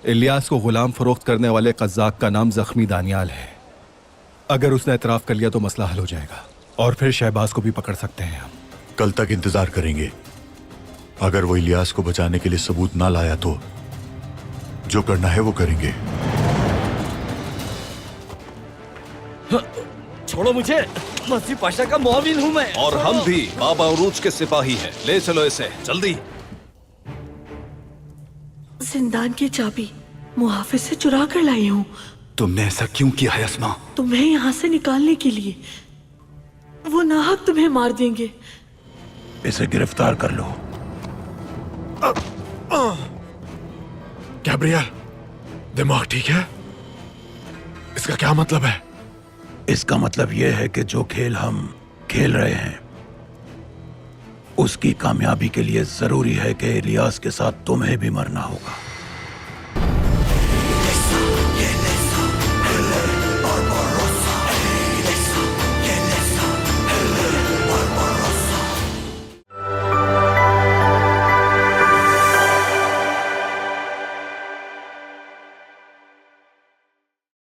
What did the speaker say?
इलियास को गुलाम फरोख्त करने वाले कज़्ज़ाक का नाम जख्मी दानियाल है। अगर उसने एतराफ़ कर लिया तो मसला हल हो जाएगा और फिर शहबाज को भी पकड़ सकते हैं हम। कल तक इंतजार करेंगे। अगर वो इलियास को बचाने के लिए सबूत ना लाया तो जो करना है वो करेंगे। छोड़ो मुझे, मसीह पाशा का मुआविन हूँ मैं। और हम भी बाबा उरूज के सिपाही हैं। ले चलो इसे जल्दी। जिंदान की चाबी मुहाफिज से चुरा कर लाई हूँ। तुमने ऐसा क्यों किया है अस्मा? तुम्हें यहाँ से निकालने के लिए। वो नाहक तुम्हें मार देंगे। इसे गिरफ्तार कर लो। गैब्रियल, दिमाग ठीक है? इसका क्या मतलब है? इसका मतलब यह है कि जो खेल हम खेल रहे हैं उसकी कामयाबी के लिए जरूरी है कि इलियास के साथ तुम्हें भी मरना होगा।